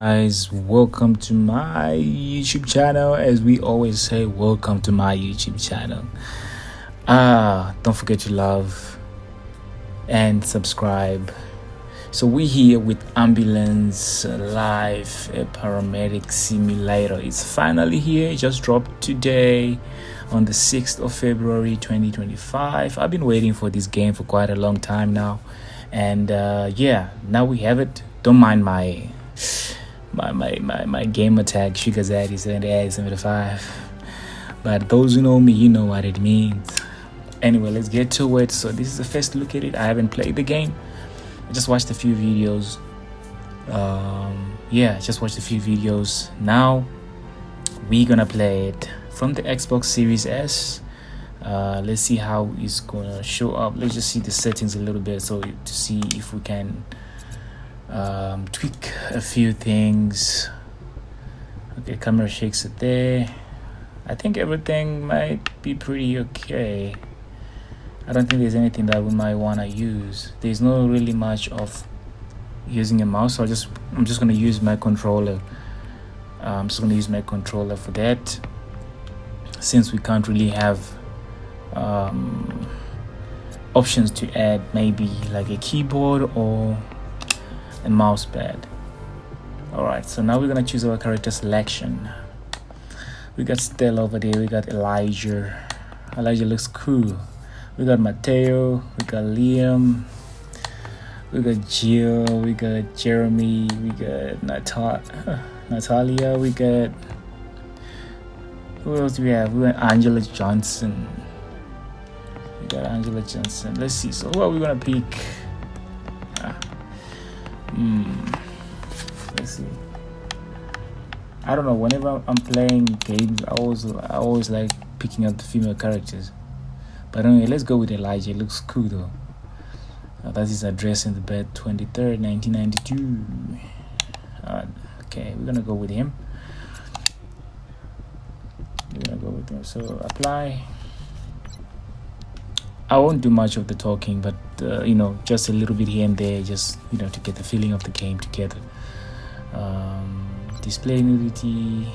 Guys, welcome to my YouTube channel. As we always say, welcome to my YouTube channel. Don't forget to love and subscribe. So we're here with Ambulance Live, a Paramedic Simulator. It's finally here. It just dropped today on the 6th of February 2025. I've been waiting for this game for quite a long time now, and yeah, now we have it. Don't mind my gamer tag Sugar Zaddy 7875, but those who know me, you know what it means. Anyway, let's get to it. So this is the first look at it. I haven't played the game. I just watched a few videos. Just watched a few videos. Now we're gonna play it from the Xbox Series S. Let's see how it's gonna show up. Let's just see the settings a little bit, so to see if we can tweak a few things. Okay, camera shakes it there. I think everything might be pretty okay. I don't think there's anything that we might want to use. There's no really much of using a mouse, so I'm just gonna use my controller. I'm just gonna use my controller for that, since we can't really have options to add maybe like a keyboard or a mouse pad. Alright, so now we're gonna choose our character selection. We got Stella over there, we got Elijah. Elijah looks cool. We got Mateo, we got Liam, we got Jill, we got Jeremy, we got Natalia, we got, who else do we have? We got Angela Johnson. We got Angela Johnson. Let's see, so who are we gonna pick? Let's see. I don't know, whenever I'm playing games, I always like picking up the female characters. But anyway, let's go with Elijah. It looks cool though. That's his address in the bed, 23rd, 1992. Okay, we're gonna go with him. So apply. I won't do much of the talking, but just a little bit here and there, just to get the feeling of the game together. Display nudity,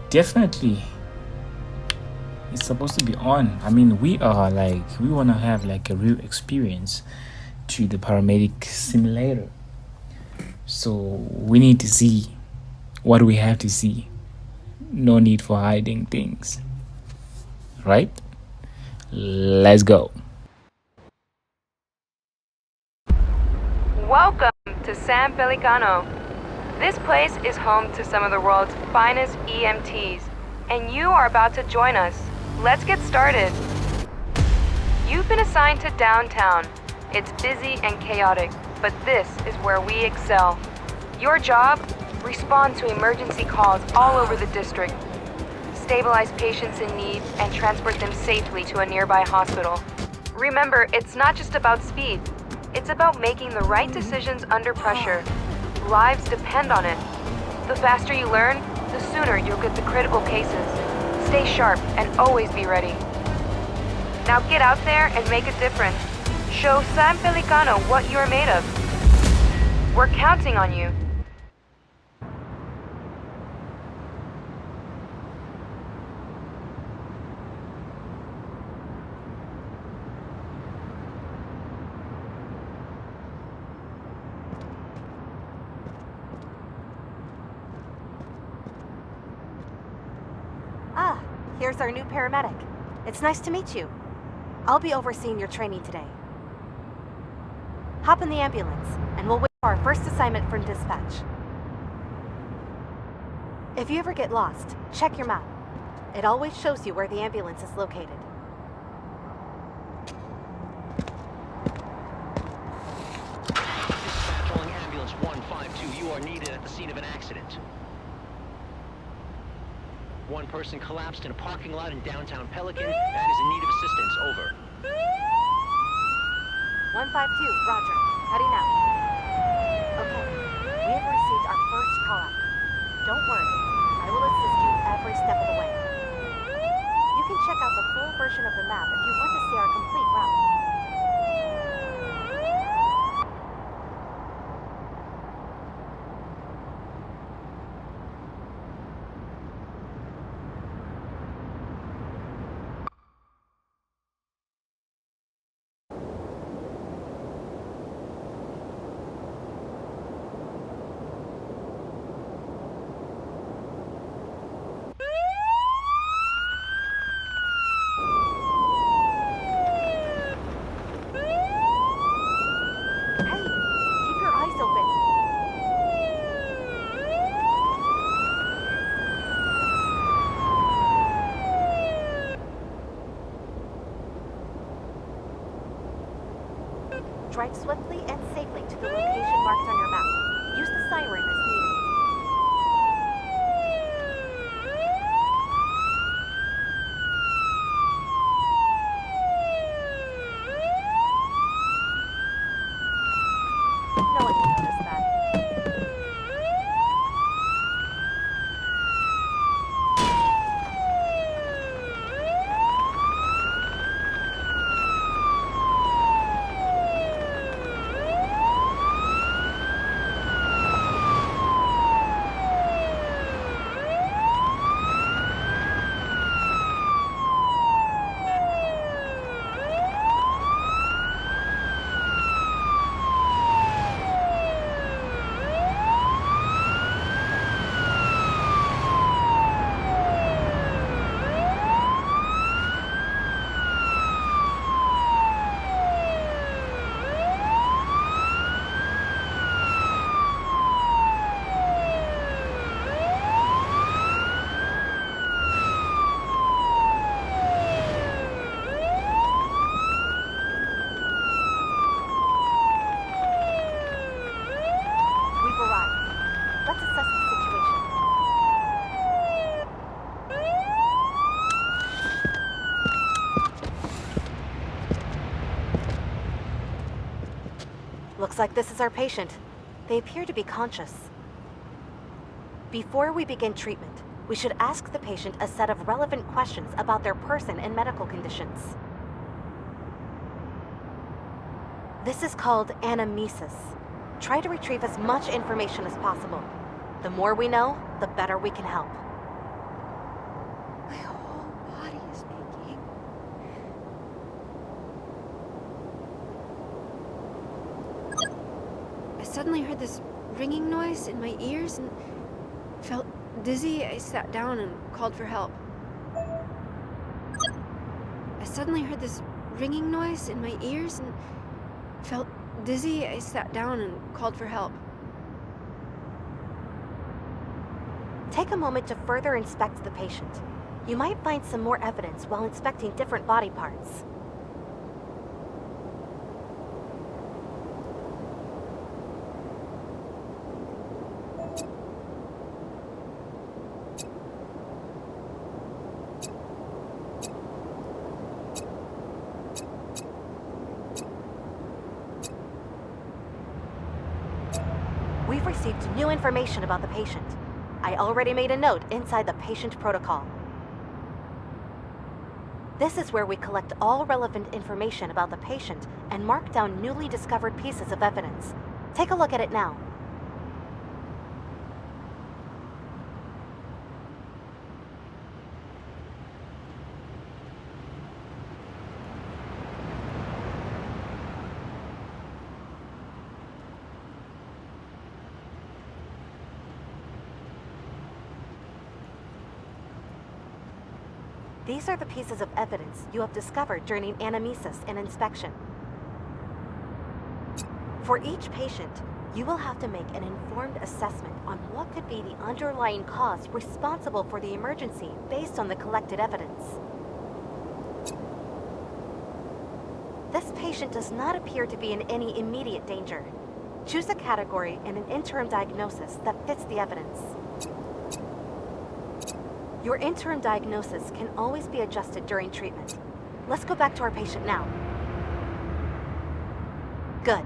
definitely. It's supposed to be on. I mean, we want to have like a real experience to the Paramedic Simulator. So we need to see what we have to see. No need for hiding things. Right? Let's go. Welcome to San Pelicano. This place is home to some of the world's finest EMTs, and you are about to join us. Let's get started. You've been assigned to downtown. It's busy and chaotic, but this is where we excel. Your job? Respond to emergency calls all over the district. Stabilize patients in need and transport them safely to a nearby hospital. Remember, it's not just about speed. It's about making the right decisions under pressure. Lives depend on it. The faster you learn, the sooner you'll get the critical cases. Stay sharp and always be ready. Now get out there and make a difference. Show San Pelicano what you are made of. We're counting on you. Here's our new paramedic. It's nice to meet you. I'll be overseeing your training today. Hop in the ambulance, and we'll wait for our first assignment from dispatch. If you ever get lost, check your map. It always shows you where the ambulance is located. Dispatch calling ambulance 152. You are needed at the scene of an accident. One person collapsed in a parking lot in downtown Pelican and is in need of assistance. Over. 152, roger. Heading out. Okay, we have received our first call-out. Don't worry, I will assist you every step of the way. You can check out the full version of the map if you want to see our complete route. drive swiftly and safely to the location marked on your map. Use the siren as needed. No one can notice that. We've arrived. Let's assess the situation. Looks like this is our patient. They appear to be conscious. Before we begin treatment, we should ask the patient a set of relevant questions about their person and medical conditions. This is called anamnesis. Try to retrieve as much information as possible. The more we know, the better we can help. My whole body is aching. I suddenly heard this ringing noise in my ears and felt dizzy. I sat down and called for help. I suddenly heard this ringing noise in my ears and felt dizzy. I sat down and called for help. Take a moment to further inspect the patient. You might find some more evidence while inspecting different body parts. We've received new information about the patient. I already made a note inside the patient protocol. This is where we collect all relevant information about the patient and mark down newly discovered pieces of evidence. Take a look at it now. These are the pieces of evidence you have discovered during anamnesis and inspection. For each patient, you will have to make an informed assessment on what could be the underlying cause responsible for the emergency based on the collected evidence. This patient does not appear to be in any immediate danger. Choose a category and an interim diagnosis that fits the evidence. Your interim diagnosis can always be adjusted during treatment. Let's go back to our patient now. Good.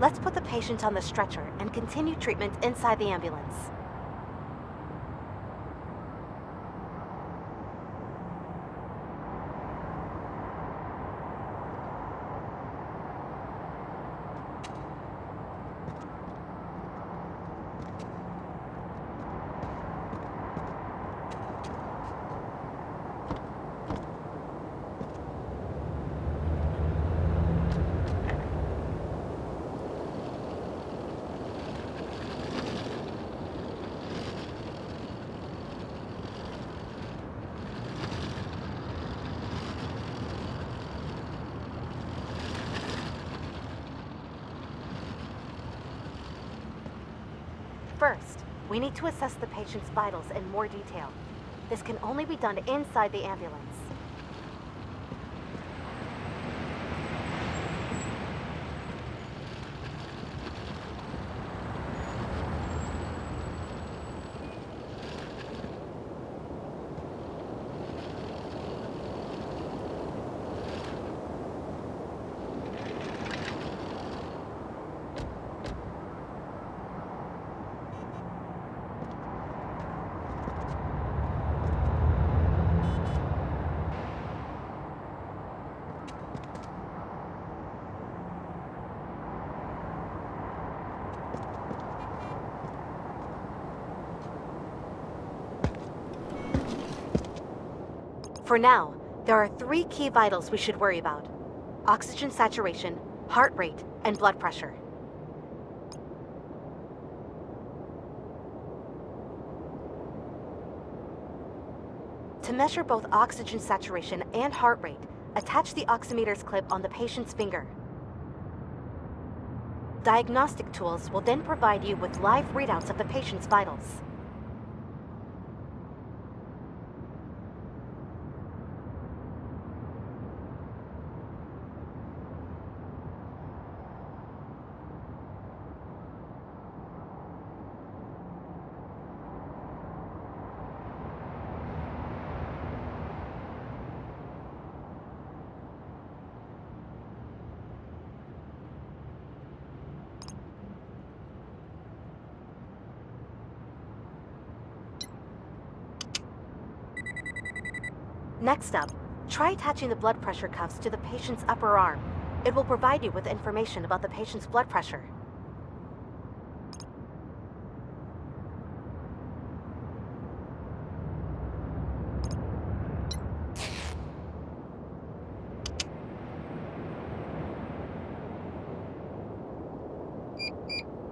Let's put the patient on the stretcher and continue treatment inside the ambulance. First, we need to assess the patient's vitals in more detail. This can only be done inside the ambulance. For now, there are 3 key vitals we should worry about: oxygen saturation, heart rate, and blood pressure. To measure both oxygen saturation and heart rate, attach the oximeter's clip on the patient's finger. Diagnostic tools will then provide you with live readouts of the patient's vitals. Next up, try attaching the blood pressure cuffs to the patient's upper arm. It will provide you with information about the patient's blood pressure.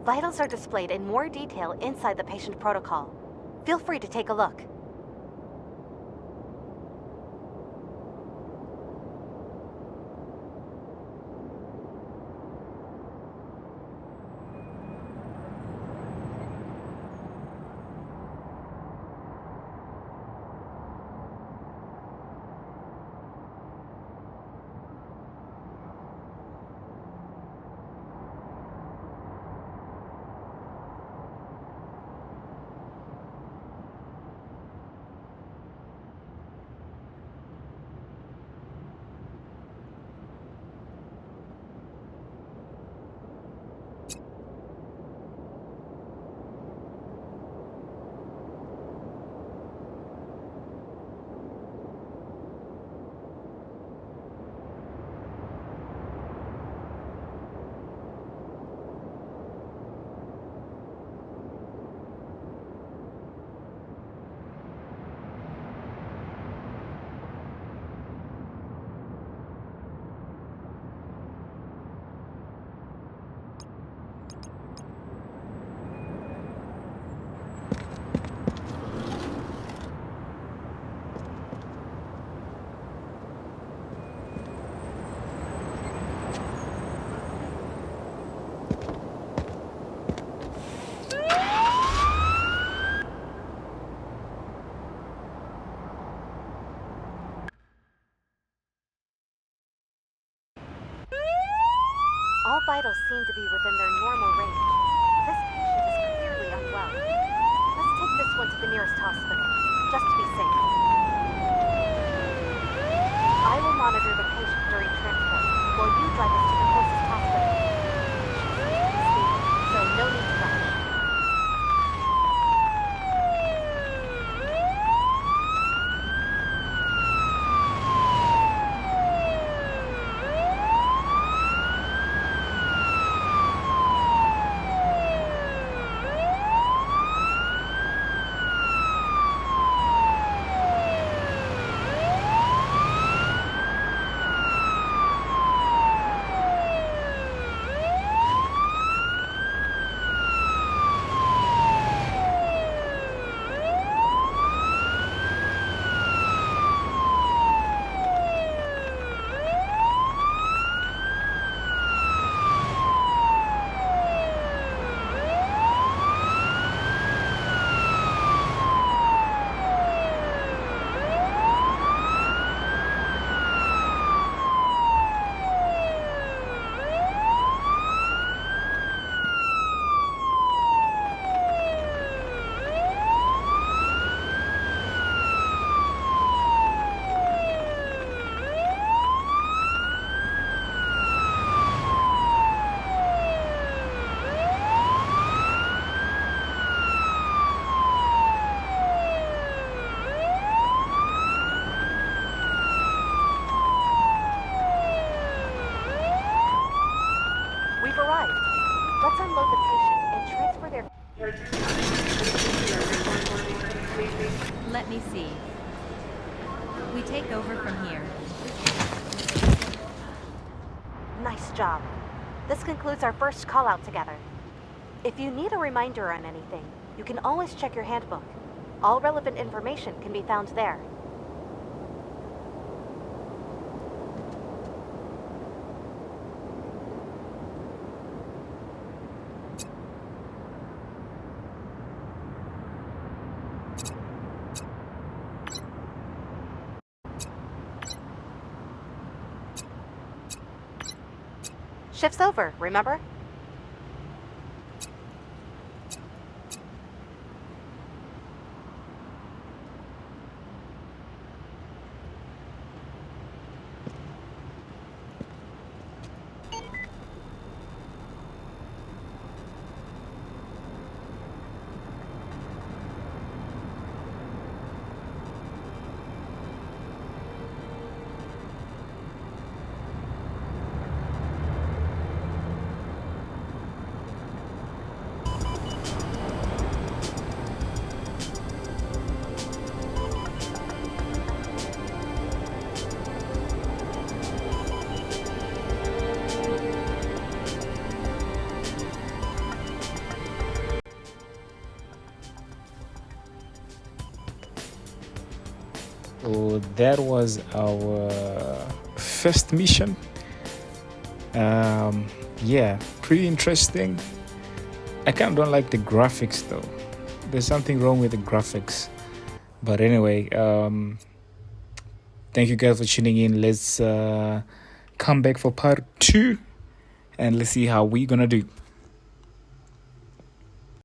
Vitals are displayed in more detail inside the patient protocol. Feel free to take a look. All vitals seem to be within their normal range. This patient is clearly unwell. Let's take this one to the nearest hospital, just to be safe. I will monitor the patient during transport, while you drive us to the closest hospital. She seems to be stable, so no need to rush. We've arrived. Let's unload the patient and transfer their... Let me see. We take over from here. Nice job. This concludes our first call out together. If you need a reminder on anything, you can always check your handbook. All relevant information can be found there. Shift's over, remember? So that was our first mission. Yeah, pretty interesting. I kind of don't like the graphics though. There's something wrong with the graphics. But anyway, thank you guys for tuning in. Let's come back for part 2 and let's see how we're gonna do.